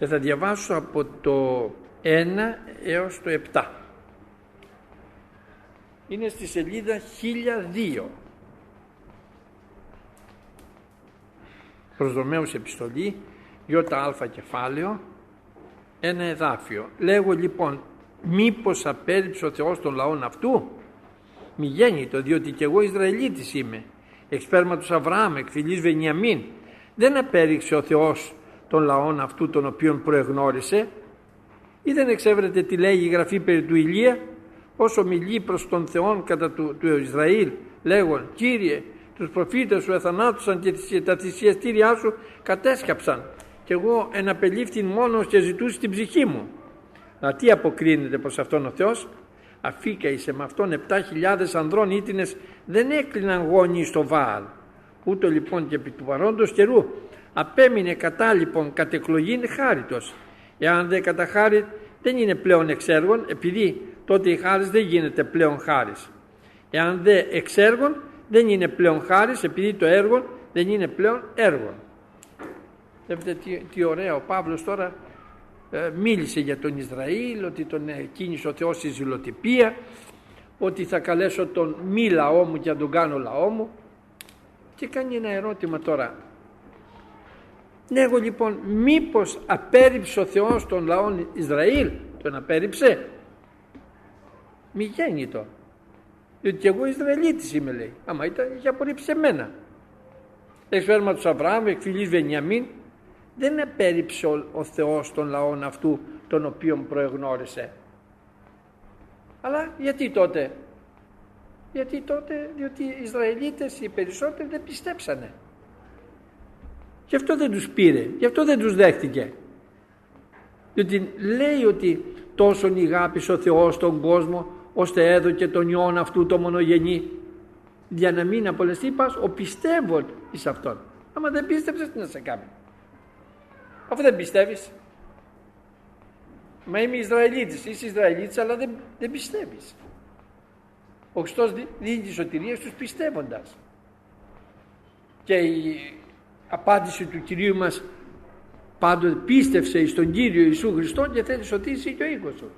και θα διαβάσω από το 1 έως το 7. Είναι στη σελίδα 1002. Προς Ρωμαίους επιστολή, ΙΑ κεφάλαιο, ένα εδάφιο. Λέγω λοιπόν, μήπως απέρριψε ο Θεός των λαών αυτού? Μη γέννητο, διότι κι εγώ Ισραηλίτης είμαι, εξ σπέρματος Αβραάμ, εκ φυλής Βενιαμίν. Δεν απέριξε ο Θεός των λαών αυτού, τον οποίον προεγνώρισε? Ή δεν εξέβρετε τι λέγει η Γραφή περί του Ηλία, όσο μιλεί προς τον Θεόν κατά του Ισραήλ, λέγον, Κύριε, τους προφήτες σου εθανάτωσαν και τα θυσιαστήριά σου κατέσκαψαν, και εγώ εναπελήφθην μόνος και ζητούсь την ψυχή μου. Αλλά τι αποκρίνεται προς αυτόν ο Θεός? Αφήκαησε με αυτόν 7.000 ανδρών ήτινες, δεν έκλειναν γόνοι στο Βάαλ. Ούτω λοιπόν και επί του παρόντος καιρού απέμεινε κατά λοιπόν κατ' εκλογήν χάριτος. Εάν δεν κατά χάρη δεν είναι πλέον εξέργων, επειδή τότε η χάρις δεν γίνεται πλέον χάρις. Εάν δεν εξέργων δεν είναι πλέον χάρις, επειδή το έργο δεν είναι πλέον έργο. Βλέπετε τι ωραία ο Παύλος τώρα μίλησε για τον Ισραήλ, ότι τον κίνησε ο Θεός στη ζηλοτυπία, ότι θα καλέσω τον μη λαό μου και να τον κάνω λαό μου, και κάνει ένα ερώτημα τώρα. Ναι, εγώ λοιπόν, μήπως απέρριψε ο Θεός των λαών Ισραήλ? Τον απέρριψε? Μη γέννητο, διότι και εγώ Ισραηλίτης είμαι, λέει. Άμα ήταν, είχε απορρίψει εμένα. Εξ σπέρματος Αβραάμ, εκ φυλής Βενιαμίν. Δεν απέρριψε ο Θεός των λαών αυτού, τον οποίον προεγνώρισε. Αλλά γιατί τότε? Διότι οι Ισραηλίτες οι περισσότεροι δεν πιστέψανε. Γι' αυτό δεν τους πήρε, γι' αυτό δεν τους δέχτηκε. Διότι λέει ότι τόσον ηγάπησε ο Θεός τον κόσμο, ώστε έδωκε τον Υιόν αυτού το μονογενή, για να μην απολεστεί πας ο πιστεύων εις αυτόν. Άμα δεν πίστεψες, τι να σε κάνει? Αφού δεν πιστεύεις. Μα είμαι Ισραηλίτης, είσαι Ισραηλίτης, αλλά δεν πιστεύεις. Ο Χριστός δίνει τη σωτηρία στους πιστεύοντας. Και η απάντηση του Κυρίου μας πάντοτε, πίστευσε εις τον Κύριο Ιησού Χριστό και θέλει σωτήσει και ο οίκος σου.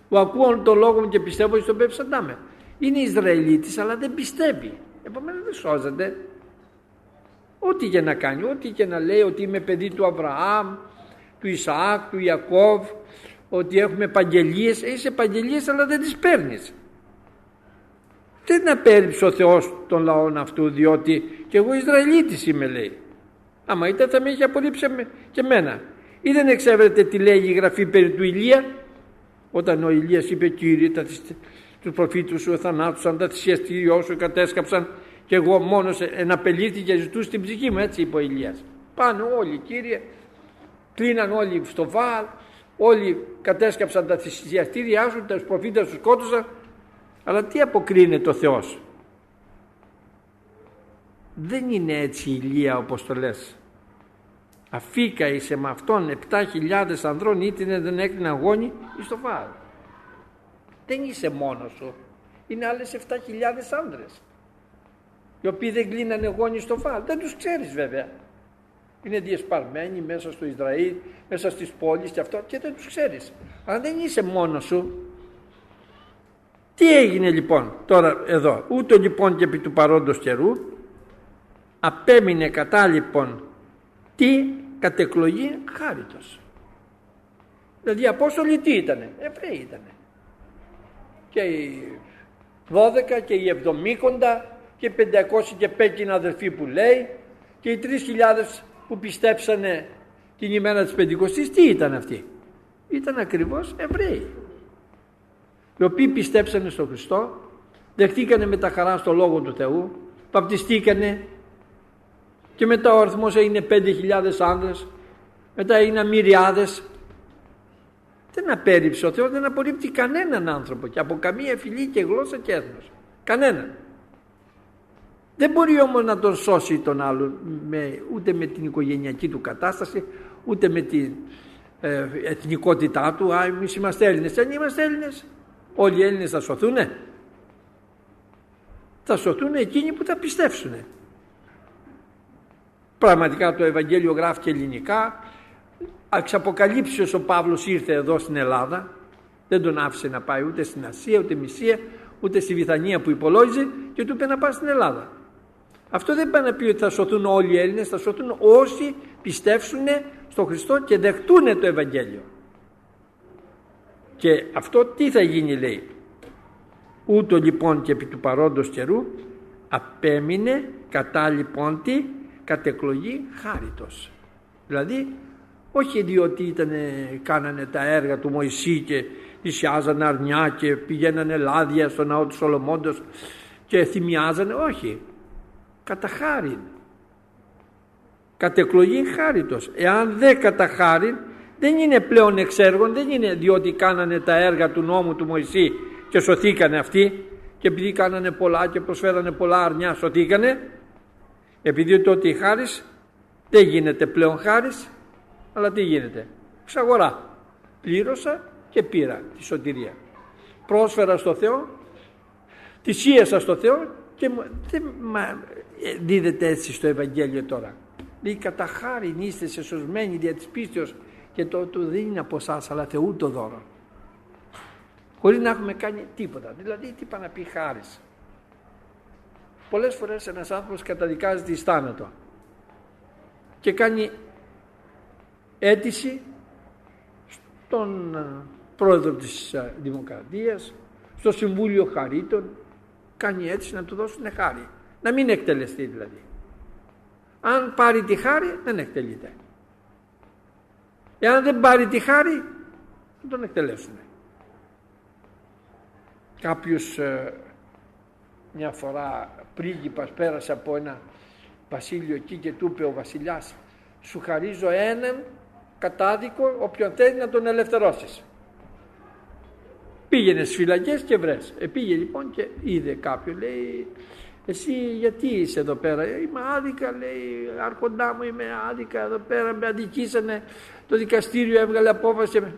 Που ακούω τον λόγο μου και πιστεύω εις τον πέψαντά. Είναι Ισραηλίτης, αλλά δεν πιστεύει. Επομένως δεν σώζεται. Ό,τι και να κάνει, ό,τι και να λέει, ότι είμαι παιδί του Αβραάμ, του Ισαάκ, του Ιακώβ, ότι έχουμε επαγγελίες. Είσαι επαγγελίες, αλλά δεν τις παίρνεις. Δεν απέρριψε ο Θεός των λαών αυτού, διότι και εγώ Ισραηλίτης είμαι, λέει. Άμα ήταν θα με είχε απορρίψει και εμένα. Ή δεν εξέβρετε τι λέει η Γραφή περί του Ηλία, όταν ο Ηλίας είπε, Κύριε, τους προφήτους σου θανάτωσαν, τα θυσιαστήριά σου κατέσκαψαν, και εγώ μόνος εναπελήφθη και ζητούсь την ψυχή μου, έτσι είπε ο Ηλίας. Πάνε όλοι, Κύριε, κλείναν όλοι στο Βάαλ, όλοι κατέσκαψαν τα θυσιαστήριά σου, τους προφήτες σου σκότωσαν. Αλλά τι αποκρίνεται ο Θεός? Δεν είναι έτσι η Ηλία όπως το λες. Αφήκαησε με αυτόν 7.000 ανδρών ήτινε, δεν έκλειναν γόνοι εις το Βάαλ. Δεν είσαι μόνος σου. Είναι άλλες 7.000 άνδρες, οι οποίοι δεν κλείνανε γόνοι στο Βάαλ. Δεν τους ξέρεις βέβαια. Είναι διεσπαρμένοι μέσα στο Ισραήλ, μέσα στις πόλεις και αυτό, και δεν τους ξέρεις. Αλλά δεν είσαι μόνος σου. Τι έγινε λοιπόν τώρα εδώ? Ούτω λοιπόν και επί του παρόντος καιρού απέμεινε κατά λοιπόν τι? Κατ' εκλογή χάριτος. Δηλαδή οι Απόστολοι τι ήτανε? Εβραίοι ήτανε. Και οι 12 και οι 70 και οι 500 και πέκινα αδελφοί που λέει, και οι 3.000 που πιστέψανε την ημέρα της Πεντηκοστής, τι ήταν αυτοί? Ήταν ακριβώς Εβραίοι, οι οποίοι πιστέψανε στον Χριστό, δεχτήκανε με τα χαρά στο Λόγο του Θεού, βαπτιστήκανε, και μετά ο αριθμός έγινε 5.000 άνδρες, μετά έγιναν μυριάδες. Δεν απέρριψε ο Θεός, δεν απορρίπτει κανέναν άνθρωπο και από καμία φυλή και γλώσσα και έθνος. Κανέναν. Δεν μπορεί όμως να τον σώσει τον άλλον ούτε με την οικογενειακή του κατάσταση, ούτε με την εθνικότητά του. Εμείς είμαστε Έλληνες. Δεν είμαστε Έλληνες. Όλοι οι Έλληνες θα σωθούνε? Θα σωθούν εκείνοι που θα πιστέψουνε. Πραγματικά το Ευαγγέλιο γράφει και ελληνικά, εξ Αποκαλύψεως ο Παύλος ήρθε εδώ στην Ελλάδα, δεν τον άφησε να πάει ούτε στην Ασία, ούτε Μυσία, ούτε στη Βηθανία που υπολόγιζε και του είπε να πάει στην Ελλάδα. Αυτό δεν πάει να πει ότι θα σωθούν όλοι οι Έλληνες, θα σωθούν όσοι πιστεύσουν στον Χριστό και δεχτούν το Ευαγγέλιο. Και αυτό τι θα γίνει, λέει? Ούτω λοιπόν και επί του παρόντος καιρού απέμεινε κατά λοιπόν τι κατ' εκλογή χάριτος. Δηλαδή όχι διότι κάνανε τα έργα του Μωυσή και θυσιάζανε αρνιά και πηγαίνανε λάδια στο ναό του Σολομώντος και θυμιάζανε, όχι, κατά χάριν, κατ' εκλογή χάριτος. Εάν δεν κατά χάριν, δεν είναι πλέον εξέργων, δεν είναι διότι κάνανε τα έργα του νόμου του Μωυσή και σωθήκανε αυτοί, και επειδή κάνανε πολλά και προσφέρανε πολλά αρνιά σωθήκανε, επειδή τότε η χάρις δεν γίνεται πλέον χάρις, αλλά τι γίνεται? Εξαγορά. Πλήρωσα και πήρα τη σωτηρία. Πρόσφερα στο Θεό, θυσίασα στο Θεό και δεν δίδεται έτσι στο Ευαγγέλιο τώρα. Λέει κατά χάριν είστε σωσμένοι δια της πίστεως, και το δεν είναι από εσάς αλλά Θεού το δώρο. Χωρίς να έχουμε κάνει τίποτα. Δηλαδή τι πάει να πει χάρις? Πολλές φορές ένας άνθρωπος καταδικάζεται εις θάνατο και κάνει αίτηση στον πρόεδρο της Δημοκρατίας, στο Συμβούλιο Χαρίτων, κάνει αίτηση να του δώσουν χάρη, να μην εκτελεστεί δηλαδή. Αν πάρει τη χάρη δεν εκτελείται. Εάν δεν πάρει τη χάρη θα τον εκτελέσουν. Κάποιος μια φορά πρίγκιπας πέρασε από ένα βασίλειο εκεί και του είπε ο βασιλιάς, σου χαρίζω έναν κατάδικο όποιον θέλει να τον ελευθερώσεις. Πήγαινε στις φυλακές και βρες. Πήγε λοιπόν και είδε κάποιον, λέει, εσύ γιατί είσαι εδώ πέρα? Είμαι άδικα, λέει, άρχοντά μου, είμαι άδικα εδώ πέρα, με αδικήσανε, το δικαστήριο έβγαλε απόφαση.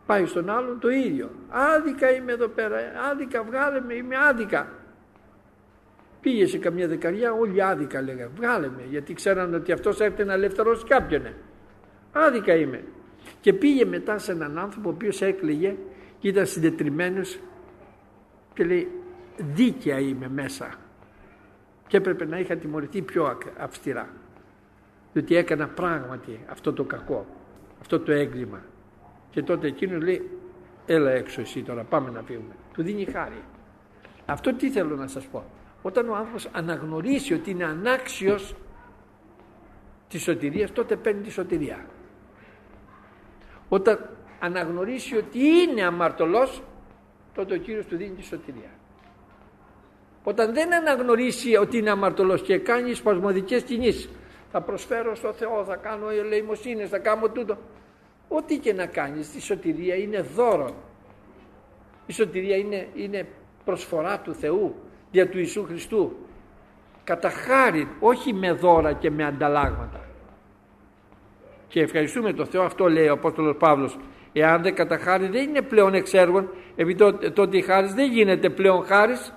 Πάει στον άλλον το ίδιο, άδικα είμαι εδώ πέρα, άδικα βγάλε με, είμαι άδικα. Πήγε σε καμιά δεκαριά, όλοι άδικα λέγανε, βγάλε με, γιατί ξέραν ότι αυτός έρχεται να ελευθερώσει κάποιον. Άδικα είμαι. Και πήγε μετά σε έναν άνθρωπο ο οποίος έκλαιγε και ήταν συντετριμμένος και λέει, δίκαια είμαι μέσα και έπρεπε να είχα τιμωρηθεί πιο αυστηρά, διότι έκανα πράγματι αυτό το κακό, αυτό το έγκλημα. Και τότε εκείνος λέει, έλα έξω εσύ τώρα, πάμε να φύγουμε. Του δίνει χάρη. Αυτό τι θέλω να σας πω? Όταν ο άνθρωπος αναγνωρίσει ότι είναι ανάξιος της σωτηρίας, τότε παίρνει τη σωτηρία. Όταν αναγνωρίσει ότι είναι αμαρτωλός, τότε ο Κύριος του δίνει τη σωτηρία. Όταν δεν αναγνωρίσει ότι είναι αμαρτωλός και κάνει σπασμωδικές κινήσεις, θα προσφέρω στο Θεό, θα κάνω ελεημοσύνες, θα κάνω τούτο, ό,τι και να κάνεις, η σωτηρία είναι δώρο. Η σωτηρία είναι προσφορά του Θεού δια του Ιησού Χριστού, κατά χάριν, όχι με δώρα και με ανταλλάγματα. Και ευχαριστούμε τον Θεό, αυτό λέει ο Απόστολος Παύλος, εάν δεν κατά χάριν δεν είναι πλέον εξ έργων, επειδή τότε η χάρις δεν γίνεται πλέον χάρις.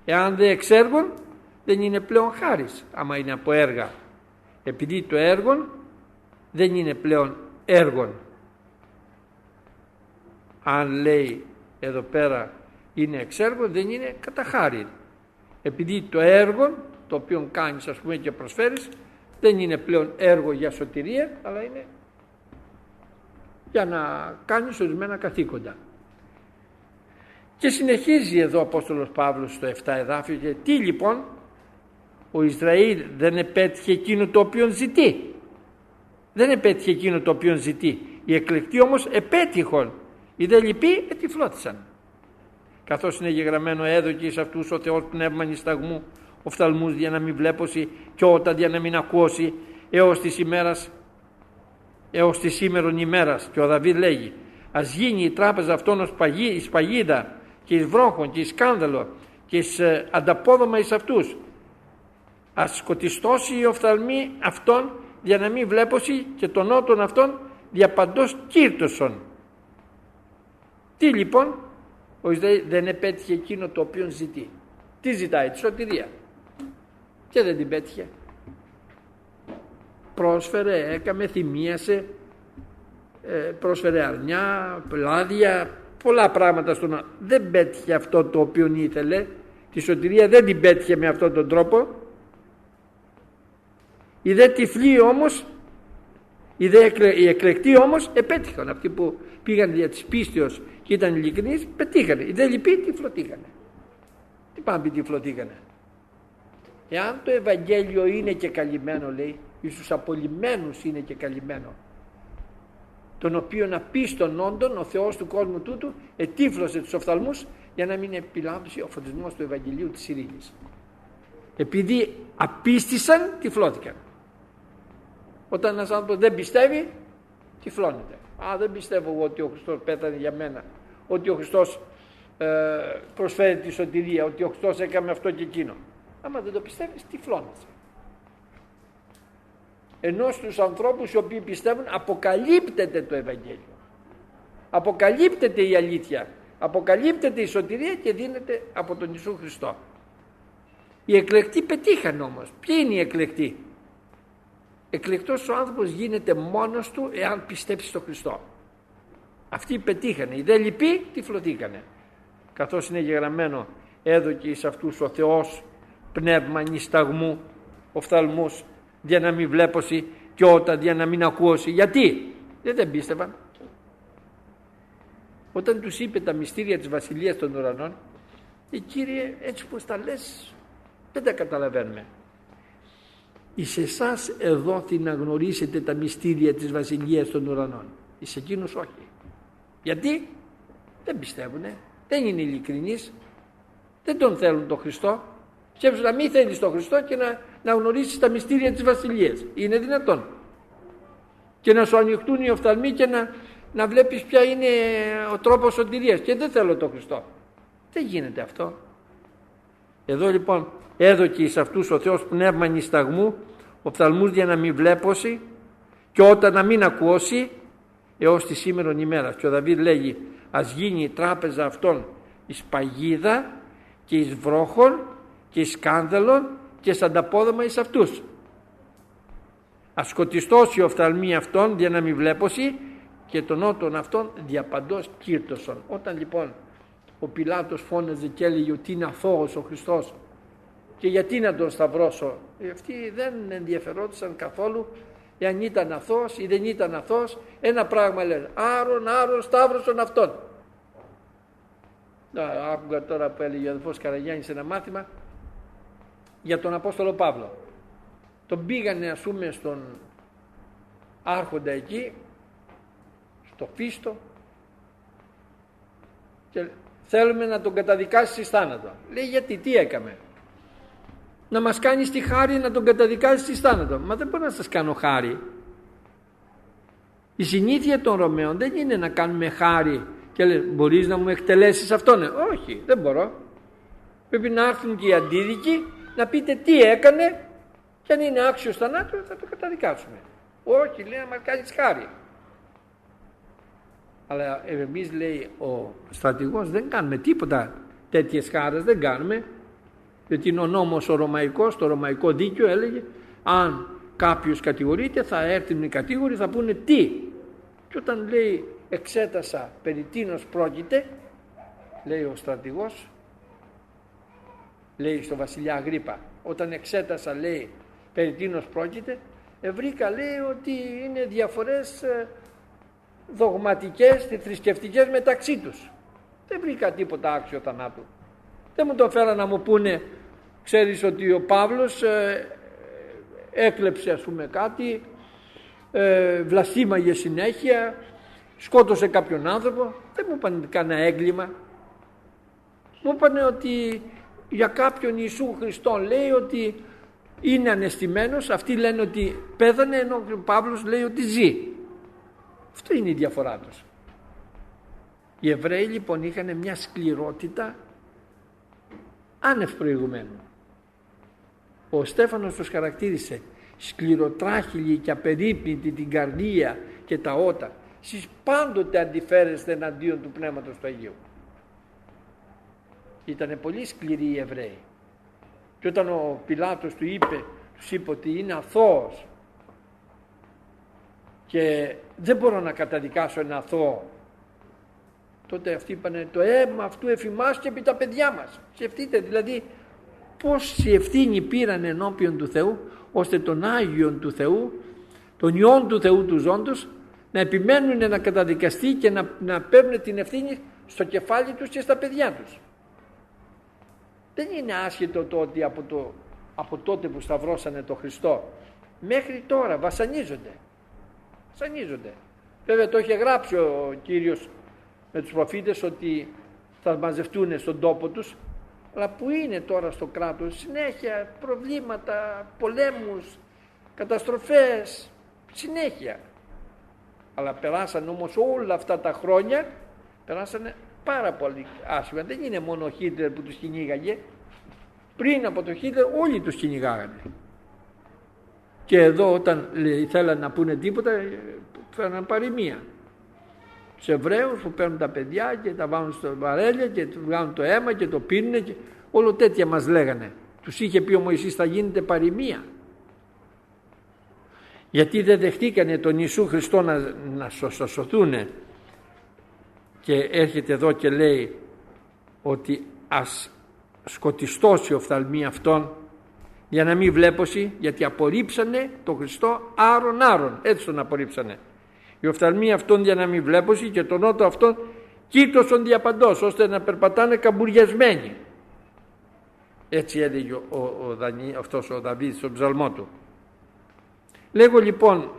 Εάν δεν εξ έργων δεν είναι πλέον χάρις, άμα είναι από έργα, επειδή το έργον δεν είναι πλέον έργον. Αν λέει εδώ πέρα είναι εξ έργων, δεν είναι κατά χάριν, επειδή το έργο το οποίο κάνεις, ας πούμε, και προσφέρεις, δεν είναι πλέον έργο για σωτηρία, αλλά είναι για να κάνεις ορισμένα καθήκοντα. Και συνεχίζει εδώ ο Απόστολος Παύλος στο 7 εδάφιο, και τι λοιπόν? Ο Ισραήλ δεν επέτυχε εκείνο το οποίο ζητεί. Δεν επέτυχε εκείνο το οποίο ζητεί. Οι εκλεκτοί όμως επέτυχον. Οι δε λοιποί ετυφλώθησαν. Καθώς είναι γεγραμμένο, έδωκε εις αυτούς ο Θεός πνεύμα νησταγμού, οφθαλμούς για να μην βλέπωση και όταν για να μην ακούσει έως τη σήμερον ημέρας. Και ο Δαβίδ λέγει, ας γίνει η τράπεζα αυτών ως εις παγίδα και εις βρόχων και εις σκάνδαλο και εις ανταπόδομα εις αυτούς. Ας σκοτιστώσει η οφθαλμή αυτών για να μην βλέπωση και τον νότον αυτών δια παντός κύρτωσον. Τι λοιπόν? Ο Ισραήλ δεν επέτυχε εκείνο το οποίο ζητεί. Τι ζητάει? Τη σωτηρία. Και δεν την πέτυχε. πρόσφερε, έκαμε, θυμίασε, πρόσφερε αρνιά, πλάδια, πολλά πράγματα στον άνθρωπο. Δεν πέτυχε αυτό το οποίο ήθελε, τη σωτηρία δεν την πέτυχε με αυτόν τον τρόπο. Οι δε τυφλοί όμως, οι εκλεκτοί όμως επέτυχαν. Αυτοί που πήγαν δια της πίστεως και ήταν ειλικρινείς, πετύχανε. Οι δε λοιποί τυφλωτήκανε. Τι πάνε πει τυφλωτήκανε? Εάν το Ευαγγέλιο είναι και καλυμμένο, λέει, εις τους απολυμμένους είναι και καλυμμένο, τον οποίον απίστων όντων ο Θεός του κόσμου τούτου ετύφλωσε τους οφθαλμούς για να μην επιλάμψει ο φωτισμός του Ευαγγελίου της ειρήνης. Επειδή απίστησαν, τυφλώθηκαν. Όταν ένας άνθρωπος δεν πιστεύει, τυφλώνεται. Δεν πιστεύω εγώ ότι ο Χριστός πέθανε για μένα, ότι ο Χριστός προσφέρει τη σωτηρία, ότι ο Χριστός έκανε αυτό και εκείνο. Άμα δεν το πιστεύεις, τυφλώνεσαι. Ενώ στους ανθρώπους οι οποίοι πιστεύουν, αποκαλύπτεται το Ευαγγέλιο, αποκαλύπτεται η αλήθεια, αποκαλύπτεται η σωτηρία και δίνεται από τον Ιησού Χριστό. Οι εκλεκτοί πετύχαν όμως. Ποιοι είναι οι εκλεκτοί? Εκλεκτός ο άνθρωπος γίνεται μόνος του εάν πιστέψει στον Χριστό. Αυτοί πετύχανε. Οι δε λοιποί τυφλωτήκανε. Καθώς είναι γεγραμμένο, έδωκε εις αυτούς ο Θεός πνεύμα νησταγμού, οφθαλμούς, για να μην βλέπωση και όταν για να μην ακούσει. Γιατί? Δεν πίστευαν. Όταν τους είπε τα μυστήρια της Βασιλείας των Ουρανών, Κύριε, έτσι πως τα λες δεν τα καταλαβαίνουμε. Εις εσάς εδόθη να γνωρίσετε τα μυστήρια της Βασιλείας των Ουρανών. Εις εκείνους όχι. Γιατί? Δεν πιστεύουνε, δεν είναι ειλικρινείς, δεν τον θέλουν τον Χριστό. Σκέψου να μην θέλεις τον Χριστό και να γνωρίσεις τα μυστήρια της Βασιλείας. Είναι δυνατόν? Και να σου ανοιχτούν οι οφθαλμοί και να βλέπεις ποια είναι ο τρόπος σωτηρίας. Και δεν θέλω τον Χριστό. Δεν γίνεται αυτό. Εδώ λοιπόν έδωκε εις αυτούς ο Θεός πνεύμα νησταγμού, οφθαλμούς για να μην βλέπώσει και όταν να μην ακούσει, έως τη σήμερον ημέρα. Και ο Δαβίδ λέγει, ας γίνει η τράπεζα αυτών εις παγίδα και εις βρόχων και εις σκάνδαλον και σαν ανταπόδομα εις αυτούς. Ας σκοτιστώσει ο οφθαλμοί αυτών για να μην βλέπωση και τον ότον αυτών διαπαντός κύρτωσον. Όταν λοιπόν ο Πιλάτος φώναζε και έλεγε ότι είναι αθώος ο Χριστός και γιατί να τον σταυρώσω, αυτοί δεν ενδιαφερόντουσαν καθόλου εάν ήταν αθώος ή δεν ήταν αθώος. Ένα πράγμα λένε, άρον σταύρωσον αυτόν. Άκουγα τώρα που έλεγε ο αδελφός Καραγιάννης ένα μάθημα για τον Απόστολο Παύλο. Τον πήγανε ας πούμε στον άρχοντα εκεί, στο Φίστο, και θέλουμε να τον καταδικάσει εις θάνατο. Λέει, γιατί, τι έκαμε? Να μας κάνεις τη χάρη να τον καταδικάσεις εις θάνατο. Μα δεν μπορώ να σας κάνω χάρη. Η συνήθεια των Ρωμαίων δεν είναι να κάνουμε χάρη και λέει, μπορείς να μου εκτελέσεις αυτόν? Όχι, δεν μπορώ. Πρέπει να έρθουν και οι αντίδικοι να πείτε τι έκανε και αν είναι άξιος θανάτου θα το καταδικάσουμε. Όχι, λέει, να μας κάνεις χάρη. Αλλά εμείς, λέει ο στρατηγός, δεν κάνουμε τίποτα τέτοιες χάρες, δεν κάνουμε, γιατί είναι ο νόμος ο ρωμαϊκός, το ρωμαϊκό δίκαιο έλεγε αν κάποιος κατηγορείται θα έρθουν οι κατήγοροι, θα πούνε τι. Και όταν λέει εξέτασα περί τίνος πρόκειται, λέει ο στρατηγός, λέει στο βασιλιά Αγρίπα, όταν εξέτασα, λέει, περί τίνος πρόκειται, βρήκα, λέει, ότι είναι διαφορές δογματικές και θρησκευτικές μεταξύ τους. Δεν βρήκα τίποτα άξιο θανάτου. Δεν μου το φέραν να μου πούνε, ξέρεις ότι ο Παύλος έκλεψε ας πούμε κάτι, βλασφήμαγε συνέχεια, σκότωσε κάποιον άνθρωπο. Δεν μου είπαν κανένα έγκλημα. Μου είπαν ότι για κάποιον Ιησού Χριστόν, λέει, ότι είναι αναισθημένος, αυτοί λένε ότι πέθανε, ενώ ο Παύλος λέει ότι ζει. Αυτό είναι η διαφορά τους. Οι Εβραίοι λοιπόν είχαν μια σκληρότητα άνευ προηγουμένου. Ο Στέφανος τους χαρακτήρισε σκληροτράχυλη και απερίπνητη την καρδία και τα ότα. Σεις πάντοτε αντιφέρεστε εναντίον του Πνεύματος του Αγίου. Ήτανε πολύ σκληροί οι Εβραίοι. Και όταν ο Πιλάτος τους είπε ότι είναι αθώος, και δεν μπορώ να καταδικάσω ένα αθώο. Τότε αυτοί είπανε το αίμα αυτού εφημάσκει επί τα παιδιά μας. Σκεφτείτε δηλαδή πόση ευθύνη πήραν ενώπιον του Θεού, ώστε τον Άγιον του Θεού, τον Υιόν του Θεού του ζώντος, να επιμένουν να καταδικαστεί και να παίρνουν την ευθύνη στο κεφάλι τους και στα παιδιά τους. Δεν είναι άσχετο το ότι από τότε που σταυρώσανε τον Χριστό μέχρι τώρα βασανίζονται. Βέβαια το είχε γράψει ο Κύριος με τους προφήτες ότι θα μαζευτούν στον τόπο τους, αλλά που είναι τώρα στο κράτος συνέχεια προβλήματα, πολέμους, καταστροφές, συνέχεια. Αλλά περάσαν όμως όλα αυτά τα χρόνια, περάσανε πάρα πολύ άσχημα. Δεν είναι μόνο ο Χίτλερ που τους κυνήγαγε, πριν από τον Χίτλερ όλοι τους κυνηγάγανε. Και εδώ όταν θέλαν να πούνε τίποτα φέρναν παροιμία. Σε Εβραίους που παίρνουν τα παιδιά και τα βάλουν στο βαρέλια και του βγάλουν το αίμα και το πίνουν και όλο τέτοια μας λέγανε. Τους είχε πει ο Μωυσής θα γίνεται παροιμία. Γιατί δεν δεχτήκανε τον Ιησού Χριστό να σωθούν. Και έρχεται εδώ και λέει ότι ας σκοτιστώσει ο οφθαλμοί αυτών για να μην βλέπωση, γιατί απορρίψανε τον Χριστό άρον, έτσι τον απορρίψανε. Οι οφθαλμοί αυτών για να μην βλέπωση και τον νότο αυτών κοίτωσον διαπαντός, ώστε να περπατάνε καμπουριασμένοι. Έτσι έλεγε αυτός ο Δαβίδ στον ψαλμό του. Λέγω λοιπόν,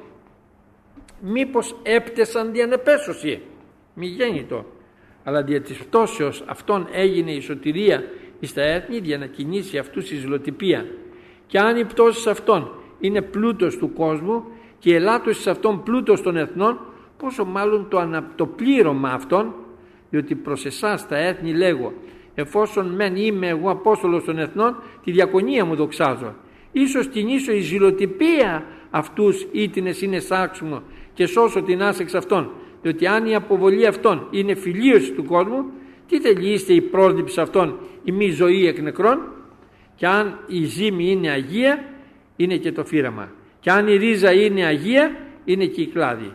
μήπως έπτεσαν διανεπέσωση, μη γέννητο, αλλά δια της πτώσεως αυτών έγινε η σωτηρία εις τα έθνη για να κινήσει αυτούς η ζηλοτυπία. Και αν η πτώση αυτών είναι πλούτος του κόσμου και η ελάττωση σε αυτόν πλούτος των εθνών, πόσο μάλλον το πλήρωμα αυτών, διότι προς εσάς τα έθνη λέγω, εφόσον μεν είμαι εγώ Απόστολος των εθνών, τη διακονία μου δοξάζω. Ίσως κινήσω η ζηλοτυπία αυτούς ήτινες είναι σάξιμο και σώσω την άσεξ αυτών, διότι αν η αποβολή αυτών είναι φιλίωση του κόσμου, τι θελείστε η πρόσληψη αυτών η μη ζωή εκ νεκρών, και αν η ζύμη είναι αγία, είναι και το φύραμα. Και αν η ρίζα είναι αγία, είναι και η κλάδη.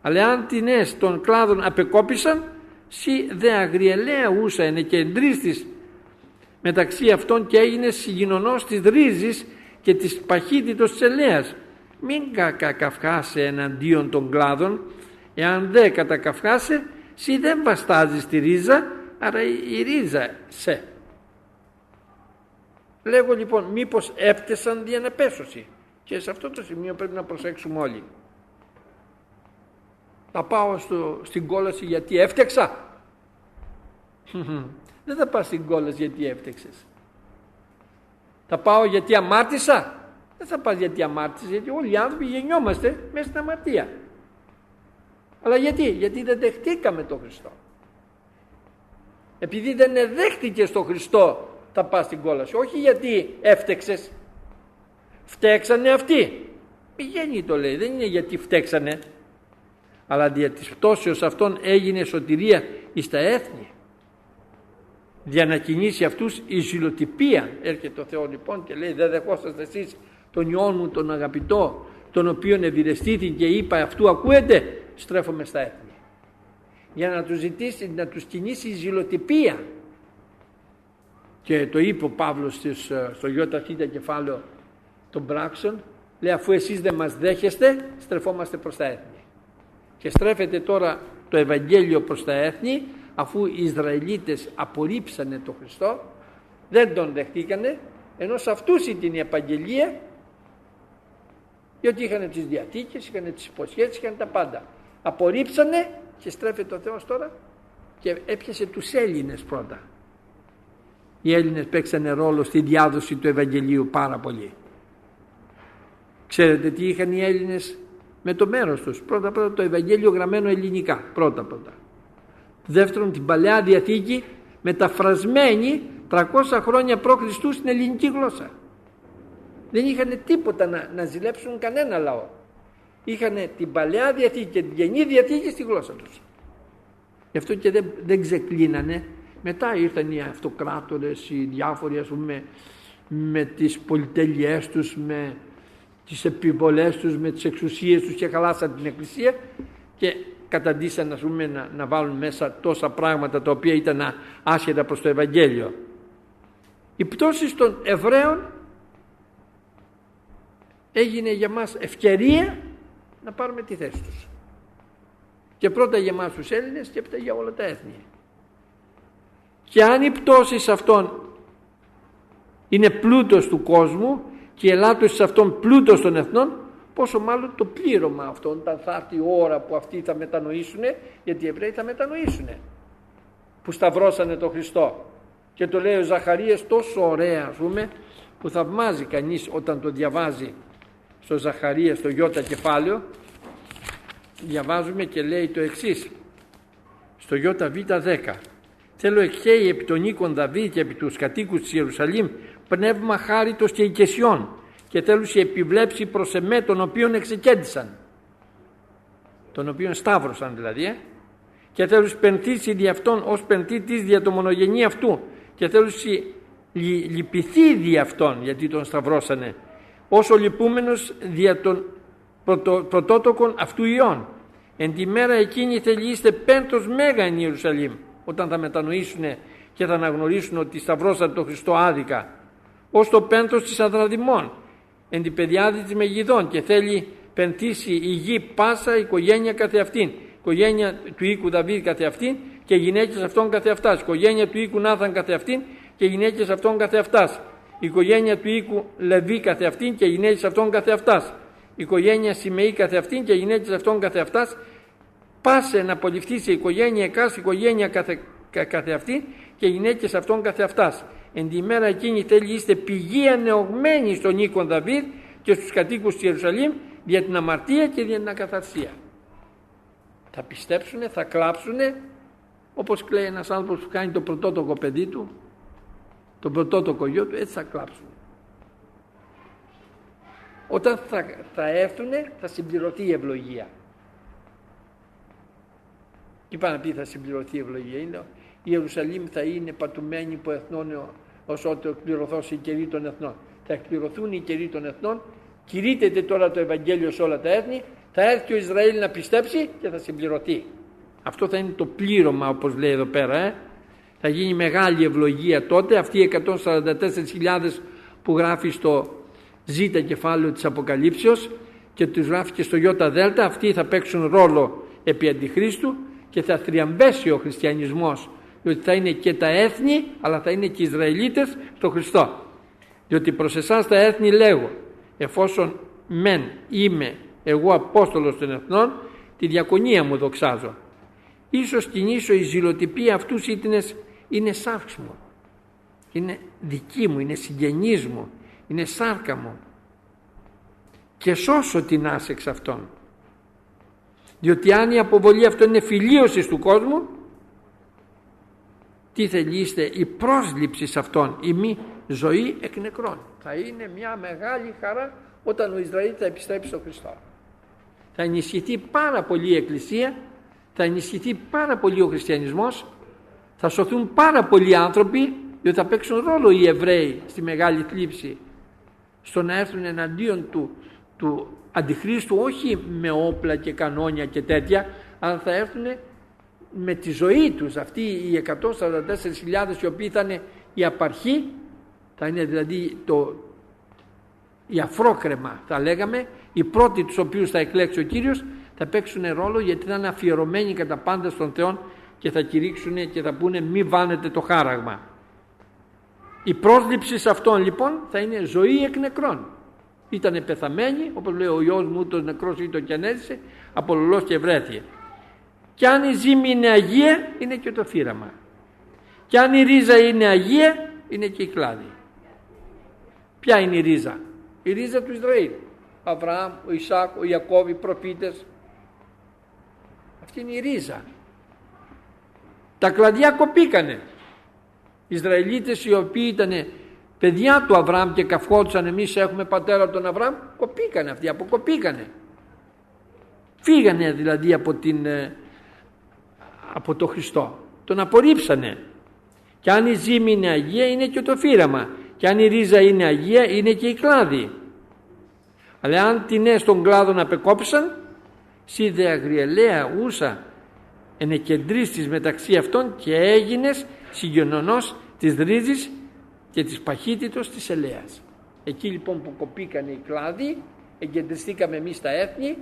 Αλλά αν την ες των κλάδων απεκόπησαν, σι δε αγριελαία ούσα είναι και εντρίστης μεταξύ αυτών και έγινε συγκοινωνός της ρίζης και της παχύτητος της ελαίας. Μην κακαφχάσαι εναντίον των κλάδων, εάν δε κατακαφχάσαι, σι δεν βαστάζεις τη ρίζα, άρα η ρίζα σε. Λέγω λοιπόν, μήπως έπτεσαν διανεπέσωση. Και σε αυτό το σημείο πρέπει να προσέξουμε όλοι. Θα πάω στην κόλαση γιατί έφτεξα. Δεν θα πάω στην κόλαση γιατί έφτεξες. Θα πάω γιατί αμάρτησα. Δεν θα πας γιατί αμάρτησες, γιατί όλοι οι άνθρωποι γεννιόμαστε μέσα στην αμαρτία. Αλλά γιατί δεν δεχτήκαμε τον Χριστό. Επειδή δεν δέχτηκες τον Χριστό θα πας στην κόλαση. Όχι γιατί έφτεξες. Φταίξανε αυτοί. Πηγαίνει το λέει. Δεν είναι γιατί φταίξανε. Αλλά δια της πτώσεως αυτών έγινε σωτηρία εις τα έθνη. Για να κινήσει αυτούς η ζηλοτυπία. Έρχεται ο Θεός λοιπόν και λέει, δεν δεχόσαστε εσείς τον Υιόν μου τον αγαπητό, τον οποίον ευηρεστήθη και είπα αυτού ακούετε, στρέφομαι στα έθνη. Για να τους ζητήσει, να τους κινήσει η ζηλοτυπία. Και το είπε ο Παύλος στο ΙΧ κεφάλαιο των πράξεων, λέει αφού εσείς δεν μας δέχεστε, στρεφόμαστε προς τα έθνη. Και στρέφεται τώρα το Ευαγγέλιο προς τα έθνη, αφού οι Ισραηλίτες απορρίψανε τον Χριστό, δεν τον δεχτήκανε, ενώ σε αυτούς ήταν η επαγγελία, διότι είχαν τις διαθήκες, είχαν τις υποσχέσεις, είχαν τα πάντα. Απορρίψανε και στρέφεται ο Θεός τώρα και έπιασε τους Έλληνες πρώτα. Οι Έλληνες παίξανε ρόλο στη διάδοση του Ευαγγελίου πάρα πολύ. Ξέρετε τι είχαν οι Έλληνες με το μέρος τους? Πρώτα το Ευαγγέλιο γραμμένο ελληνικά, πρώτα. Δεύτερον την Παλαιά Διαθήκη μεταφρασμένη 300 χρόνια π.Χ. στην ελληνική γλώσσα. Δεν είχαν τίποτα να ζηλέψουν κανένα λαό. Είχαν την Παλαιά Διαθήκη και την Καινή Διαθήκη στη γλώσσα τους. Γι' αυτό και δεν ξεκλίνανε. Μετά ήρθαν οι αυτοκράτορες, οι διάφοροι ας πούμε, με τις πολυτέλειές τους, με τις επιβολές τους, με τις εξουσίες τους και χαλάσαν την Εκκλησία και καταντήσαν, ας πούμε, να βάλουν μέσα τόσα πράγματα τα οποία ήταν άσχετα προς το Ευαγγέλιο. Η πτώση των Εβραίων έγινε για μας ευκαιρία να πάρουμε τη θέση τους. Και πρώτα για εμάς τους Έλληνες και έπειτα για όλα τα έθνη. Και αν η πτώση σε αυτόν είναι πλούτος του κόσμου και η ελάττωση σε αυτόν πλούτος των εθνών, πόσο μάλλον το πλήρωμα αυτόν, όταν θα έρθει η ώρα που αυτοί θα μετανοήσουν, γιατί οι Εβραίοι θα μετανοήσουν, που σταυρώσανε τον Χριστό. Και το λέει ο Ζαχαρίας τόσο ωραία, ας πούμε, που θαυμάζει κανείς όταν το διαβάζει στο Ζαχαρία, στο Ιώτα κεφάλαιο. Διαβάζουμε και λέει το εξής, στο Ιώτα Β10: θέλω εκχέει επί των οίκων Δαβίδ και επί τους κατοίκους της Ιερουσαλήμ πνεύμα χάριτος και οικεσιών, και θέλουσι επιβλέψει προς εμέ τον οποίον εξεκέντησαν, τον οποίον σταύρωσαν δηλαδή, και θέλουσι πενθήσει δι' αυτόν ως πενθήτης δια το μονογενή αυτού, και θέλουσι λυπηθεί δι' αυτόν, γιατί τον σταυρώσανε, όσο λυπούμενος δια των πρωτότοκων αυτού ιών. Εν τη μέρα εκείνη θέλει είστε πέμπτος μέγα εν Ιερουσαλήμ, όταν θα μετανοήσουν και θα αναγνωρίσουν ότι σταυρώσαν τον Χριστό άδικα, ως το πέμπτος της Αδραδημών, εν την παιδιάδη της Μεγιδών, και θέλει πενθήσει η γη πάσα οικογένεια καθεαυτήν, οικογένεια του οίκου Δαβίδ καθεαυτήν και γυναίκες αυτών καθεαυτάς, οικογένεια του οίκου Νάθαν καθεαυτήν και γυναίκες αυτών καθεαυτάς, οικογένεια του οίκου Λεβί καθεαυτήν και γυναίκες αυτών καθεαυτάς, οικογένεια Σιμεή καθεαυτήν και γυναίκες αυτών καθεαυτάς, πάσε να απολυφθεί σε οικογένεια εκάς, οικογένεια καθεαυτήν και γυναίκες αυτών καθεαυτάς. Εν τη μέρα εκείνη θέλει είστε πηγή ανεωγμένη στον οίκο Δαβίδ και στους κατοίκους της Ιερουσαλήμ για την αμαρτία και για την ακαθαρσία. Θα πιστέψουνε, θα κλάψουνε, όπως κλαίει ένας άνθρωπος που κάνει το πρωτότοκο παιδί του, τον πρωτότοκο γιο του, έτσι θα κλάψουν. Όταν θα έρθουνε θα συμπληρωθεί η ευλογία. Τι πάει να πει θα συμπληρωθεί η ευλογία? Είναι, η Ιερουσαλήμ θα είναι πατουμένη από εθνών ως ότου εκπληρωθώσει η καιρή των εθνών. Θα εκπληρωθούν οι καιροί των εθνών, κηρύττεται τώρα το Ευαγγέλιο σε όλα τα έθνη, θα έρθει ο Ισραήλ να πιστέψει και θα συμπληρωθεί. Αυτό θα είναι το πλήρωμα, όπως λέει εδώ πέρα. Θα γίνει μεγάλη ευλογία τότε. Αυτοί οι 144.000 που γράφει στο Ζ κεφάλαιο της Αποκαλύψεως και τους γράφει και στο Ι Δέλτα, αυτοί θα παίξουν ρόλο επί Αντιχρίστου και θα θριαμβέσει ο χριστιανισμός, διότι θα είναι και τα έθνη αλλά θα είναι και οι Ισραηλίτες στο Χριστό. Διότι προς εσάς τα έθνη λέγω, εφόσον μεν είμαι εγώ Απόστολος των εθνών, τη διακονία μου δοξάζω. Ίσως κινήσω η ζηλοτυπία αυτούς ήτινες είναι σάρξ μου, είναι δική μου, είναι συγγενής μου, είναι σάρκα μου, και σώσω την άσεξ αυτών. Διότι αν η αποβολή αυτό είναι φιλίωση του κόσμου, τι θελείστε η πρόσληψη σε αυτόν, η μη ζωή εκ νεκρών. Θα είναι μια μεγάλη χαρά όταν ο Ισραήλ θα επιστρέψει στον Χριστό. Θα ενισχυθεί πάρα πολύ η Εκκλησία, θα ενισχυθεί πάρα πολύ ο χριστιανισμός, θα σωθούν πάρα πολλοί άνθρωποι, διότι θα παίξουν ρόλο οι Εβραίοι στη μεγάλη θλίψη, στο να έρθουν εναντίον του Αντιχρίστου, όχι με όπλα και κανόνια και τέτοια, αλλά θα έρθουν με τη ζωή τους. Αυτοί οι 144.000 οι οποίοι θα είναι η απαρχή, θα είναι δηλαδή η αφρόκρεμα θα λέγαμε, οι πρώτοι τους οποίους θα εκλέξει ο Κύριος, θα παίξουν ρόλο, γιατί θα είναι αφιερωμένοι κατά πάντα στον Θεό και θα κηρύξουν και θα πούνε μη βάνετε το χάραγμα. Η πρόσληψη σε αυτόν λοιπόν θα είναι ζωή εκ νεκρών. Ήτανε πεθαμένοι, όπως λέει ο Υιός μου το νεκρός ή το και ανέζησε, απολωλός και βρέθηκε. Και αν η ζύμη είναι αγία, είναι και το φύραμα. Και αν η ρίζα είναι αγία, είναι και η κλάδη. Ποια είναι η ρίζα? Η ρίζα του Ισραήλ. Ο Αβραάμ, ο Ισάκ, ο Ιακώβ, οι προφήτες. Αυτή είναι η ρίζα. Τα κλαδιά κοπήκανε. Οι Ισραηλίτες οι οποίοι ήταν παιδιά του Αβραάμ και καυχόντουσαν εμείς έχουμε πατέρα τον Αβραάμ, κοπήκανε αυτοί, αποκοπήκανε. Φύγανε δηλαδή από το Χριστό. Τον απορρίψανε. Και αν η ζύμη είναι αγία, είναι και το φύραμα. Και αν η ρίζα είναι αγία, είναι και η κλάδη. Αλλά αν την στον κλάδον απεκόψαν, σι δε αγριελαία ούσα ενεκεντρίστης μεταξύ αυτών και έγινες συγγενωνός της ρίζης και της παχύτητος της ελαίας. Εκεί λοιπόν που κοπήκανε οι κλάδοι, εγκεντριστήκαμε εμείς τα έθνη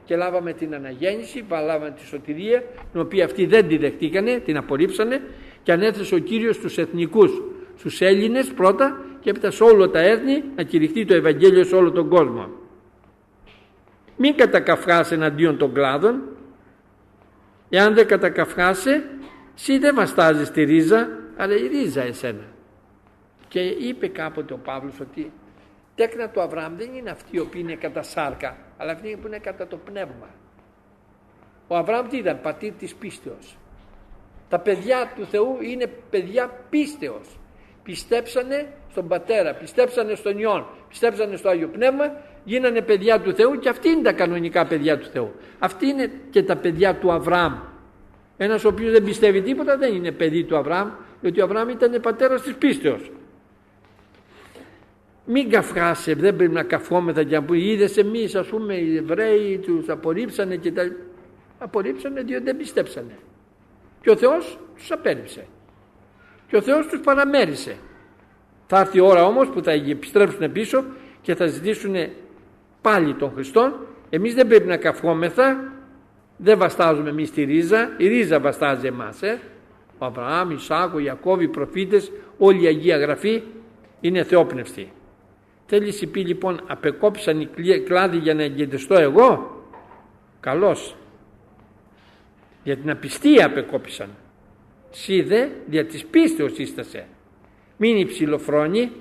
και λάβαμε την αναγέννηση, λάβαμε τη σωτηρία, την οποία αυτοί δεν τη δεχτήκανε, την απορρίψανε, και ανέθεσε ο Κύριος στους εθνικούς, στους Έλληνες πρώτα και έπειτα σε όλα τα έθνη να κηρυχθεί το Ευαγγέλιο σε όλο τον κόσμο. Μην κατακαυχάσαι εναντίον των κλάδων. Εάν δεν κατακαυχάσαι, εσύ δεν βαστάζεις τη ρίζα, αλλά η ρίζα εσένα. Και είπε κάποτε ο Παύλος ότι τέκνα του Αβραάμ δεν είναι αυτοί οι οποίοι είναι κατά σάρκα, αλλά αυτοί που είναι κατά το πνεύμα. Ο Αβραάμ τι ήταν? Πατήρ της πίστεως. Τα παιδιά του Θεού είναι παιδιά πίστεως. Πιστέψανε στον Πατέρα, πιστέψανε στον Υιόν, πιστέψανε στο Άγιο Πνεύμα, γίνανε παιδιά του Θεού, και αυτοί είναι τα κανονικά παιδιά του Θεού. Αυτοί είναι και τα παιδιά του Αβραάμ. Ένας ο οποίος δεν πιστεύει τίποτα δεν είναι παιδί του Αβραάμ, διότι ο Αβραάμ ήταν πατέρας της πίστεως. Μην καυχάσαι, δεν πρέπει να καυχόμεθα και να πούμε είδες εμείς, ας πούμε, οι Εβραίοι τους απορρίψανε και τα απορρίψανε διότι δεν πιστέψανε. Και ο Θεός τους απέρριψε. Και ο Θεός τους παραμέρισε. Θα έρθει η ώρα όμως που θα επιστρέψουν πίσω και θα ζητήσουν πάλι τον Χριστόν. Εμείς δεν πρέπει να καυχόμεθα, δεν βαστάζουμε εμείς τη ρίζα, η ρίζα βαστάζει εμάς. Ο Αβραάμ, Ισάκ, ο Ιακώβ, οι προφήτες, όλη η Αγία Γραφή είναι θεόπνευστη. Θέλεις πει λοιπόν απεκόψαν οι κλάδοι για να εγκεντριστώ εγώ? Καλώς. Για την απιστία απεκόψαν. Σύ δε δια της πίστεως σύστασε. Μην υψηλοφρόνη,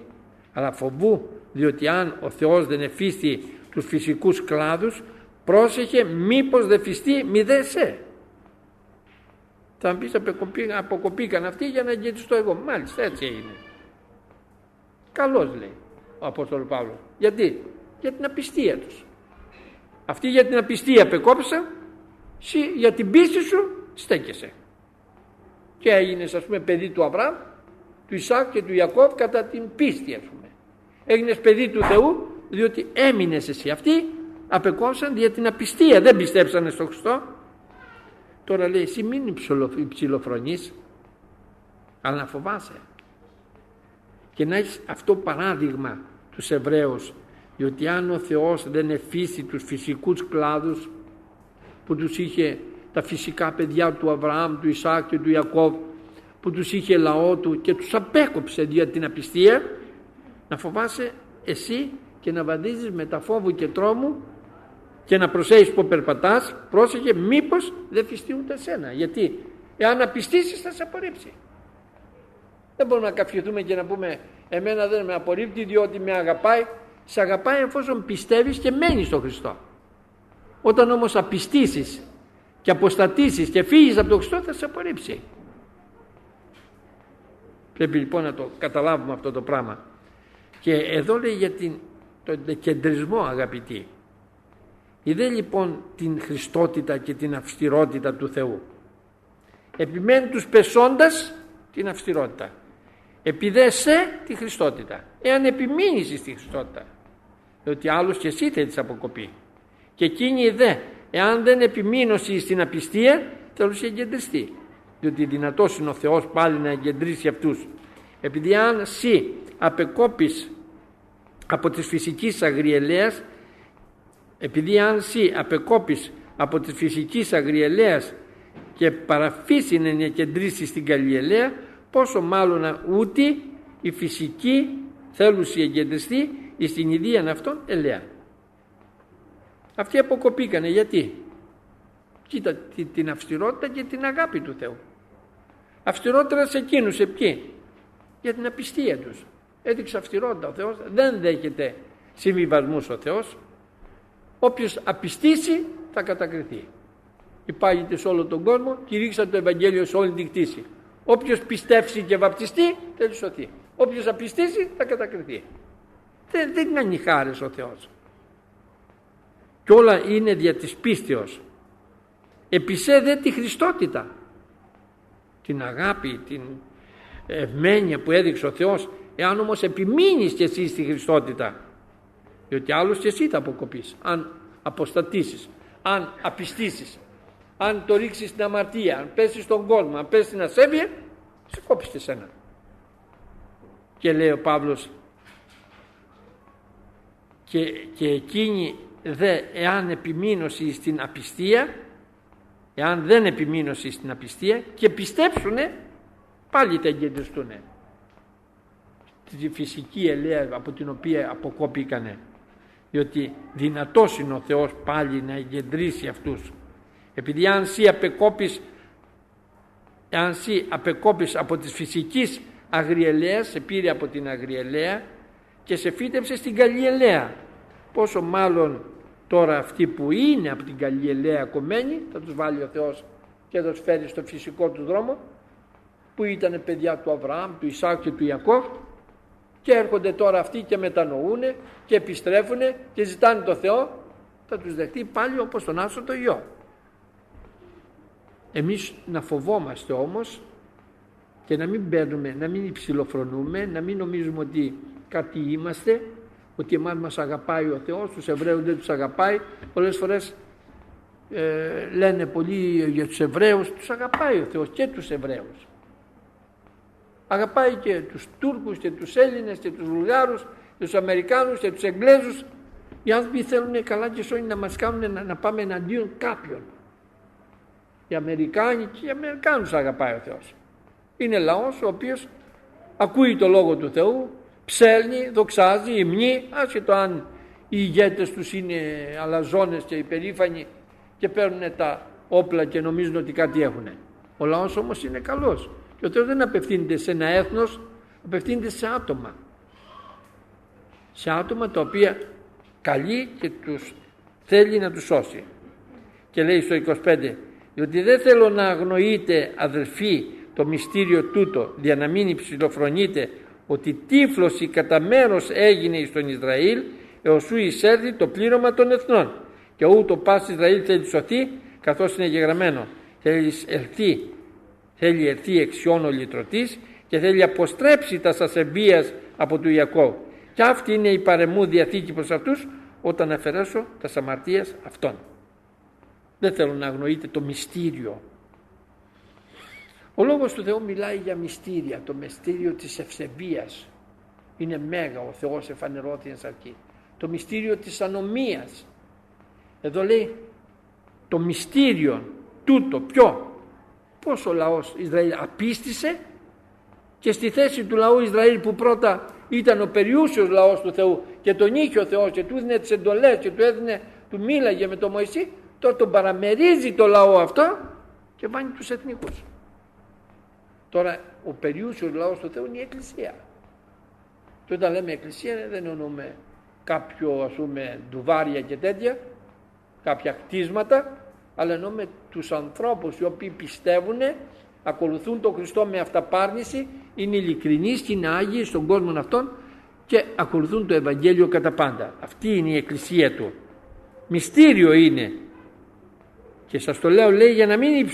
αλλά φοβού, διότι αν ο Θεός δεν εφίστη τους φυσικούς κλάδους, πρόσεχε μήπως δεν φυστεί μη δε σε. Θα μου πεις αποκοπήκαν αυτοί για να εγκεντριστώ εγώ. Μάλιστα, έτσι έγινε. Καλώς λέει ο Απόστολος Παύλος. Γιατί? Για την απιστία τους. Αυτοί για την απιστία απεκόψαν, εσύ για την πίστη σου στέκεσαι. Και έγινες, ας πούμε, παιδί του Αβραάμ, του Ισάκ και του Ιακώβ κατά την πίστη, ας πούμε. Έγινες παιδί του Θεού διότι έμεινες εσύ. Αυτοί απεκόψαν για την απιστία, δεν πιστέψανε στον Χριστό. Τώρα λέει εσύ μην υψηλοφρονείς, αλλά να φοβάσαι και να έχεις αυτό παράδειγμα τους Εβραίους, διότι αν ο Θεός δεν εφήσει τους φυσικούς κλάδους που τους είχε τα φυσικά παιδιά του Αβραάμ, του Ισάκ και του Ιακώβ, που τους είχε λαό του και τους απέκοψε για την απιστία, να φοβάσαι εσύ και να βαδίζεις με τα φόβου και τρόμου και να προσέχεις που περπατάς. Πρόσεχε μήπως δεν φυστεί ούτε εσένα, γιατί εάν απιστήσεις θα σε απορρίψει. Δεν μπορούμε να καυχηθούμε και να πούμε εμένα δεν με απορρίπτει διότι με αγαπάει. Σε αγαπάει εφόσον πιστεύεις και μένεις στον Χριστό. Όταν όμως απιστήσεις και αποστατήσεις και φύγεις από τον Χριστό θα σε απορρίψει. Πρέπει λοιπόν να το καταλάβουμε αυτό το πράγμα. Και εδώ λέει για τον κεντρισμό, αγαπητοί. Είδε λοιπόν την χριστότητα και την αυστηρότητα του Θεού. Επιμένει τους πεσώντας την αυστηρότητα. Επιδέσαι τη χριστότητα. Εάν επιμείνεις στη χριστότητα, διότι άλλος και εσύ θέλεις αποκοπή. Και εκείνη δε, εάν δεν επιμείνωσει στην απιστία, θα τους εγκεντριστεί. Διότι δυνατός είναι ο Θεός πάλι να εγκεντρίσει αυτούς. Επειδή αν εσύ απεκόπεις από της φυσικής αγριελαίας, επειδή αν εσύ απεκόπεις από της φυσικής αγριελαίας και παραφύσει να εγκεντρίσει στην καλλιελαία, πόσο μάλλον ούτε η φυσική θέλουση εγκεντριστεί στην ιδίαν αυτών ελαία. Αυτοί αποκοπήκανε γιατί? Κοίτα την αυστηρότητα και την αγάπη του Θεού. Αυστηρότερα σε εκείνους, σε ποιοι? Για την απιστία τους. Έδειξε αυστηρότητα ο Θεός, δεν δέχεται συμβιβασμούς ο Θεός. Όποιος απιστήσει θα κατακριθεί. Υπάγεται σε όλο τον κόσμο, κηρύξατε το Ευαγγέλιο σε όλη την κτήση. Όποιος πιστεύσει και βαπτιστεί θα σωθεί. Όποιος απιστήσει θα κατακριθεί. Δεν κάνει χάρες ο Θεός. Και όλα είναι δια της πίστεως. Επισέδε τη χριστότητα, την αγάπη, την ευμένεια που έδειξε ο Θεός. Εάν όμως επιμείνεις και εσύ στη χριστότητα, Διότι άλλος και εσύ θα αποκοπείς, αν αποστατήσεις, αν απιστήσεις, αν το ρίξεις στην αμαρτία, αν πέσεις στον κόσμο, αν πέσεις στην ασέβεια, σε κόψεις και σένα. Και λέει ο Παύλος, και εκείνοι δε εάν επιμείνωση στην απιστία, εάν δεν επιμείνωση στην απιστία και πιστέψουνε, πάλι θα εγκεντριστούνε τη φυσική ελαία από την οποία αποκόπηκανε. Διότι δυνατός είναι ο Θεός πάλι να εγκεντρήσει αυτούς. Επειδή αν εσύ απεκόπεις από της φυσικής αγριελαίας, σε πήρε από την αγριελαία και σε φύτεψε στην καλή ελαία, πόσο μάλλον τώρα αυτοί που είναι από την καλή ελαία κομμένοι θα τους βάλει ο Θεός και θα τους φέρει στο φυσικό του δρόμο, που ήταν παιδιά του Αβραάμ, του Ισάκ και του Ιακώβ, και έρχονται τώρα αυτοί και μετανοούν και επιστρέφουν και ζητάνε το Θεό, θα τους δεχτεί πάλι όπως τον Άσο το Υιό. Εμείς να φοβόμαστε όμως και να μην παίρνουμε, να μην υψηλοφρονούμε, να μην νομίζουμε ότι κάτι είμαστε, ότι εμάς μας αγαπάει ο Θεός, τους Εβραίους δεν τους αγαπάει. Πολλές φορές λένε πολλοί για τους Εβραίους, τους αγαπάει ο Θεός και τους Εβραίους. Αγαπάει και τους Τούρκους και τους Έλληνες και τους Βουλγάρους και τους Αμερικάνους και τους Εγγλέζους. Οι άνθρωποι θέλουν καλά και σώνει να μας κάνουν να πάμε εναντίον κάποιον. Οι Αμερικάνοι και οι Αμερικάνους αγαπάει ο Θεός. Είναι λαός ο οποίος ακούει το Λόγο του Θεού, ψέλνει, δοξάζει, υμνεί, άσχετο αν οι ηγέτες τους είναι αλαζόνες και υπερήφανοι και παίρνουν τα όπλα και νομίζουν ότι κάτι έχουν. Ο λαός όμως είναι καλός και ο Θεός δεν απευθύνεται σε ένα έθνος, απευθύνεται σε άτομα. Σε άτομα τα οποία καλεί και τους θέλει να τους σώσει. Και λέει στο 25, διότι δεν θέλω να αγνοείτε αδελφοί το μυστήριο τούτο, για να μην υψηλοφρονείτε ότι τύφλωση κατά μέρος έγινε στον Ισραήλ, έως σου εισέρθει το πλήρωμα των εθνών. Και ούτω πας Ισραήλ θέλει σωθεί, καθώς είναι γεγραμμένο. Θέλει ερθεί εξιών ο λυτρωτής και θέλει αποστρέψει τα ασεβίας από του Ιακώβ. Και αυτή είναι η παρεμού διαθήκη προς αυτούς, όταν αφαιρέσω τα αμαρτίας αυτών. Δεν θέλω να αγνοείτε το μυστήριο. Ο Λόγος του Θεού μιλάει για μυστήρια, το μυστήριο της ευσεβίας. Είναι μέγα, ο Θεός εφανερώθηκε σε αρχή. Το μυστήριο της ανομίας. Εδώ λέει το μυστήριο τούτο, ποιο? Πώς ο λαός Ισραήλ απίστησε και στη θέση του λαού Ισραήλ που πρώτα ήταν ο περιούσιος λαός του Θεού και τον είχε ο Θεός και του έδινε τις εντολές και του μίλαγε με τον Μωυσή, τώρα τον παραμερίζει το λαό αυτό και βάνει τους εθνικούς. Τώρα ο περιούσιος λαός του Θεού είναι η Εκκλησία. Και όταν λέμε Εκκλησία δεν εννοούμε κάποιο ας πούμε ντουβάρια και τέτοια, κάποια κτίσματα, αλλά εννοούμε τους ανθρώπους οι οποίοι πιστεύουν, ακολουθούν τον Χριστό με αυταπάρνηση, είναι ειλικρινείς και είναι άγιοι στον κόσμο αυτόν και ακολουθούν το Ευαγγέλιο κατά πάντα. Αυτή είναι η Εκκλησία του. Μυστήριο είναι. Και σας το λέω, λέει, για να μην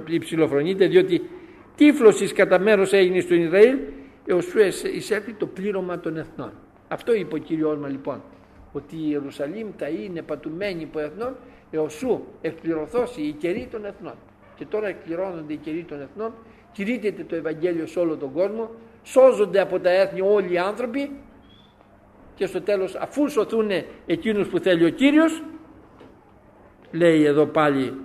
υψηλοφρονείτε, διότι τύφλωσης κατά μέρος έγινε στον Ισραήλ, έως σου εισέρθει το πλήρωμα των εθνών. Αυτό είπε ο Κύριος μας λοιπόν, ότι η Ιερουσαλήμ θα είναι πατουμένη από εθνών, έως σου εκπληρωθώσει η καιρή των εθνών. Και τώρα εκπληρώνονται οι καιροί των εθνών, κηρύττεται το Ευαγγέλιο σε όλο τον κόσμο, σώζονται από τα έθνη όλοι οι άνθρωποι και στο τέλος, αφού σωθούν εκείνους που θέλει ο Κύριος, λέει εδώ πάλι,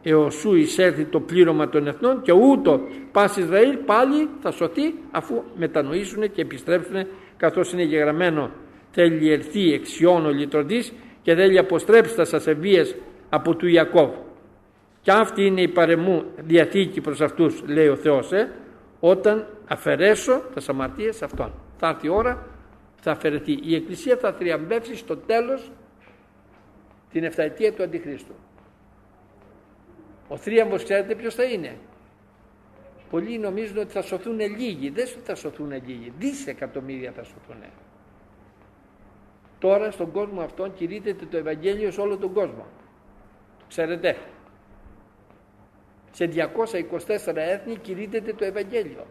έως σου εισέρθει το πλήρωμα των εθνών και ούτω πας Ισραήλ πάλι θα σωθεί αφού μετανοήσουν και επιστρέψουν, καθώς είναι γεγραμμένο, θέλει ερθεί εξιών ο λυτρωτής και θέλει αποστρέψει τα ασεβίες από του Ιακώβ. Και αυτή είναι η παρεμού διαθήκη προς αυτούς, λέει ο Θεός, όταν αφαιρέσω τα αμαρτίες αυτών. Θα έρθει η ώρα, θα αφαιρεθεί. Η Εκκλησία θα θριαμβεύσει στο τέλος την 7ετία του Αντιχρίστου. Ο θρίαμβος ξέρετε ποιος θα είναι? Πολλοί νομίζουν ότι θα σωθούν λίγοι. Δεν θα σωθούν λίγοι, δισεκατομμύρια θα σωθούν. Τώρα στον κόσμο αυτόν κηρύττεται το Ευαγγέλιο σε όλο τον κόσμο. Το ξέρετε. Σε 224 έθνη κηρύττεται το Ευαγγέλιο.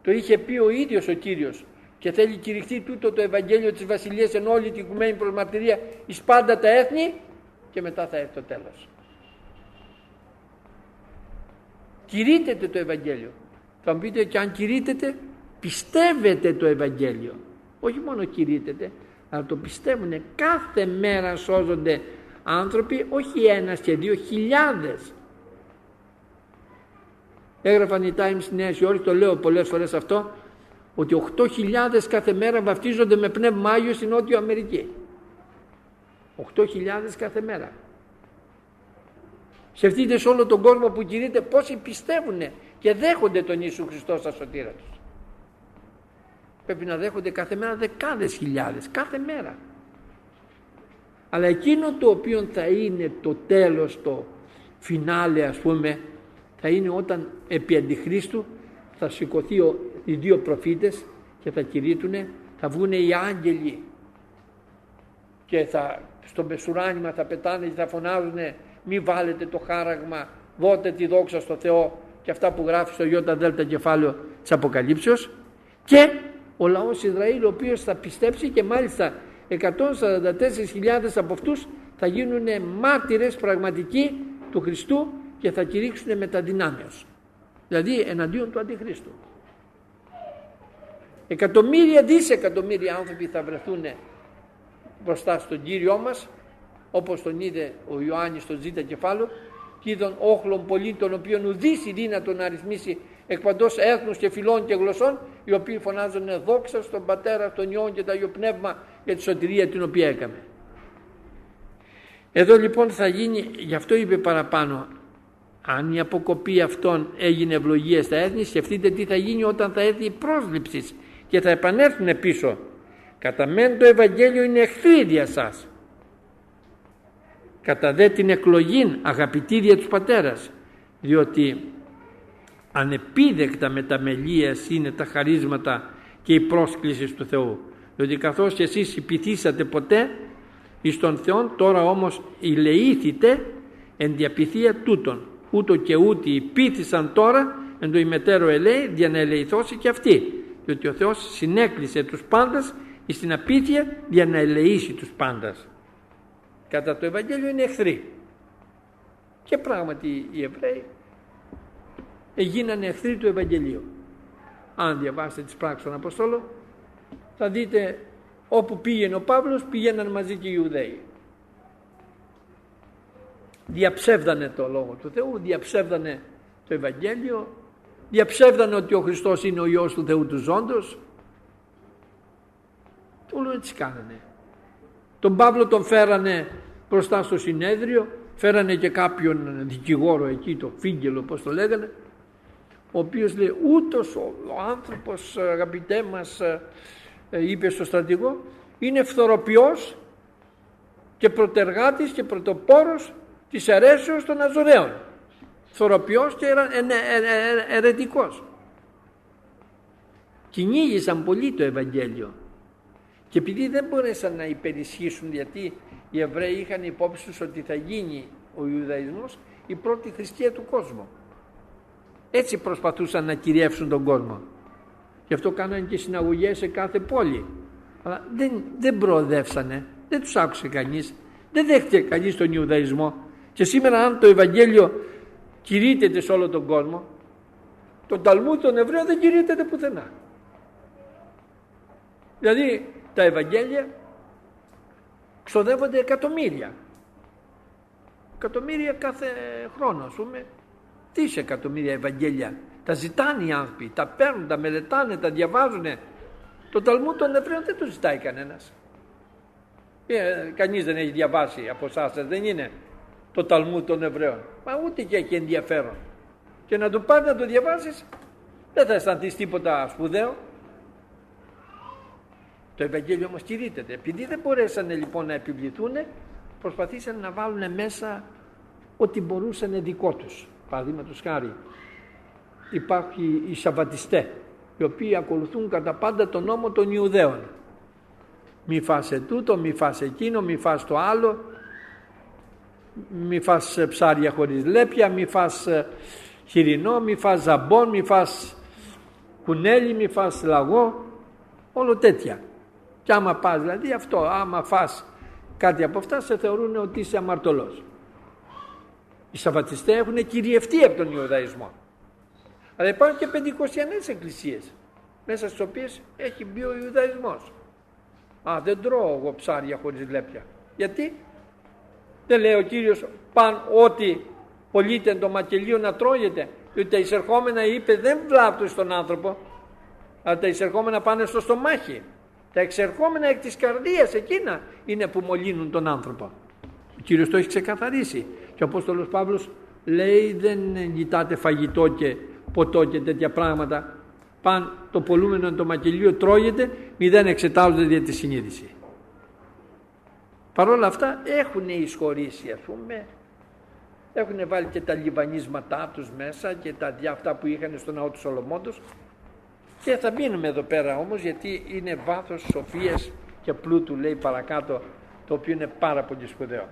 Το είχε πει ο ίδιος ο Κύριος. και θέλει κηρυχθεί τούτο το Ευαγγέλιο της Βασιλείας εν όλη την οικουμένη προς μαρτυρία εις πάντα τα έθνη και μετά θα έρθει το τέλος. Κηρύτεται το Ευαγγέλιο. Θα μου πείτε, και αν κηρύτεται, πιστεύετε το Ευαγγέλιο. Όχι μόνο κηρύτεται, αλλά το πιστεύουν. Κάθε μέρα σώζονται άνθρωποι, όχι ένας και δύο, χιλιάδες. Έγραφαν οι Times στη Νέα Υόρκη, το λέω πολλές φορές αυτό, ότι 8.000 κάθε μέρα βαφτίζονται με πνεύμα Άγιο στην Νότιο Αμερική. 8.000 κάθε μέρα. Σκεφτείτε σε όλο τον κόσμο που κηρύτεται πόσοι πιστεύουν και δέχονται τον Ιησού Χριστό σαν σωτήρα τους. Πρέπει να δέχονται κάθε μέρα δεκάδες χιλιάδες, κάθε μέρα. Αλλά εκείνο το οποίο θα είναι το τέλος, το φινάλε ας πούμε, θα είναι όταν επί Αντιχρίστου θα σηκωθεί οι δύο προφήτες και θα κηρύττουνε, θα βγουν οι άγγελοι και στο μεσουράνημα θα πετάνε και θα φωνάζουνε, μη βάλετε το χάραγμα, δώτε τη δόξα στο Θεό, και αυτά που γράφει στο Ι κεφάλαιο της Αποκαλύψεως, και ο λαός Ισραήλ ο οποίος θα πιστέψει, και μάλιστα 144.000 από αυτούς θα γίνουν μάρτυρες πραγματικοί του Χριστού και θα κηρύξουν μεταδυνάμεως, δηλαδή εναντίον του Αντιχρίστου. Εκατομμύρια, δισεκατομμύρια άνθρωποι θα βρεθούν μπροστά στον Κύριό μας, όπως τον είδε ο Ιωάννης στο Ζ κεφάλαιο, και είδων όχλων πολλών, των οποίων ουδής δύνατο να αριθμίσει εκ παντός έθνους και φυλών και γλωσσών, οι οποίοι φωνάζουν δόξα στον Πατέρα, στον Υιόν και το Άγιο Πνεύμα για τη σωτηρία την οποία έκαμε. Εδώ λοιπόν θα γίνει, γι' αυτό είπε παραπάνω, αν η αποκοπή αυτών έγινε ευλογία στα έθνη, σκεφτείτε τι θα γίνει όταν θα έρθει η πρόσληψη και θα επανέλθουν πίσω. Κατά μεν το Ευαγγέλιο είναι εχθρή δια σας, κατά δε την εκλογήν αγαπητή δια τους πατέρας, διότι ανεπίδεκτα μεταμελίας είναι τα χαρίσματα και η πρόσκληση του Θεού, διότι καθώς και εσείς υπηθήσατε ποτέ εις τον Θεόν, τώρα όμως ηλεήθητε εν διαπηθία τούτων, ούτω και ούτι υπήθησαν τώρα εν το ημετέρω ελέη, για να ελεηθώσει και αυτοί, διότι ο Θεός συνέκλεισε τους πάντας εις την απίθεια για να ελεήσει τους πάντας. Κατά το Ευαγγέλιο είναι εχθροί, και πράγματι οι Εβραίοι έγιναν εχθροί του Ευαγγελίου. Αν διαβάσετε τις πράξεις των Αποστόλων θα δείτε όπου πήγαινε ο Παύλος πήγαιναν μαζί και οι Ιουδαίοι. Διαψεύδανε το Λόγο του Θεού, διαψεύδανε το Ευαγγέλιο, διαψεύδανε ότι ο Χριστός είναι ο Υιός του Θεού του ζώντος. Όλο έτσι κάνανε. Τον Παύλο τον φέρανε μπροστά στο συνέδριο, φέρανε και κάποιον δικηγόρο εκεί, το Φίγγελο όπως το λέγανε, ο οποίος λέει, ούτως ο άνθρωπος, αγαπητέ μας, είπε στο στρατηγό, είναι φθοροποιός και πρωτεργάτης και πρωτοπόρος της αιρέσεως των Αζωραίων. Φθοροποιός και αιρετικός. Κυνήγησαν πολύ το Ευαγγέλιο, και επειδή δεν μπορέσαν να υπερισχύσουν, γιατί οι Εβραίοι είχαν υπόψη τους ότι θα γίνει ο Ιουδαϊσμός η πρώτη θρησκεία του κόσμου, έτσι προσπαθούσαν να κυριεύσουν τον κόσμο. Γι' αυτό κάνανε και συναγωγές σε κάθε πόλη. Αλλά δεν προοδεύσανε, δεν τους άκουσε κανείς, δεν δέχτηκε κανείς τον Ιουδαϊσμό. Και σήμερα αν το Ευαγγέλιο κηρύττεται σε όλο τον κόσμο, το Ταλμούδ των Εβραίων δεν κηρύττεται πουθενά. Δηλαδή τα Ευαγγέλια ξοδεύονται εκατομμύρια κάθε χρόνο, ας πούμε, δισεκατομμύρια Ευαγγέλια. Τα ζητάνε οι άνθρωποι, τα παίρνουν, τα μελετάνε, τα διαβάζουν. Το Ταλμούδ των Εβραίων δεν το ζητάει κανένας. Κανείς δεν έχει διαβάσει από εσάς, δεν είναι το Ταλμούδ των Εβραίων. Μα ούτε και έχει ενδιαφέρον. Και να το πάρει να το διαβάσεις, δεν θα αισθανθείς τίποτα σπουδαίο. Το Ευαγγέλιο όμως κηρύττεται. Επειδή δεν μπορέσανε λοιπόν να επιβληθούν, προσπαθήσαν να βάλουν μέσα ό,τι μπορούσαν δικό τους. Παραδείγματος χάρη, υπάρχει οι Σαββατιστέ, οι οποίοι ακολουθούν κατά πάντα τον νόμο των Ιουδαίων. Μη φας τούτο, μη φας εκείνο, μη φας το άλλο, μη φας ψάρια χωρίς λέπια, μη φας χοιρινό, μη φας ζαμπόν, μη φας κουνέλι, μη φας λαγό. όλο τέτοια. Και άμα πας δηλαδή αυτό, άμα φας κάτι από αυτά, σε θεωρούν ότι είσαι αμαρτωλός. Οι Σαββατιστές έχουν κυριευτεί από τον Ιουδαϊσμό. Αλλά υπάρχουν και πεντηκοστιανές εκκλησίες, μέσα στις οποίες έχει μπει ο Ιουδαϊσμός. Δεν τρώω εγώ ψάρια χωρίς λέπια. Γιατί? Δεν λέει ο Κύριος παν ότι πωλείται το μακελίο να τρώγεται, διότι τα εισερχόμενα, είπε, δεν βλάπτουν στον άνθρωπο, αλλά τα εισερχόμενα πάνε στο στομάχι. Τα εξερχόμενα εκ της καρδίας, εκείνα είναι που μολύνουν τον άνθρωπο. Ο Κύριος το έχει ξεκαθαρίσει. Και ο Απόστολος Παύλος λέει, δεν γητάτε φαγητό και ποτό και τέτοια πράγματα. Παν το πολλούμενο το μακελίο τρώγεται, μη δεν εξετάζονται δια τη συνείδηση. Παρ' όλα αυτά έχουν εισχωρήσει, ας πούμε, έχουν βάλει και τα λιβανίσματά τους μέσα και τα αυτά που είχαν στο ναό του Σολομόντος. Και θα μείνουμε εδώ πέρα όμως, γιατί είναι βάθος σοφίας και πλούτου, λέει παρακάτω, το οποίο είναι πάρα πολύ σπουδαίο.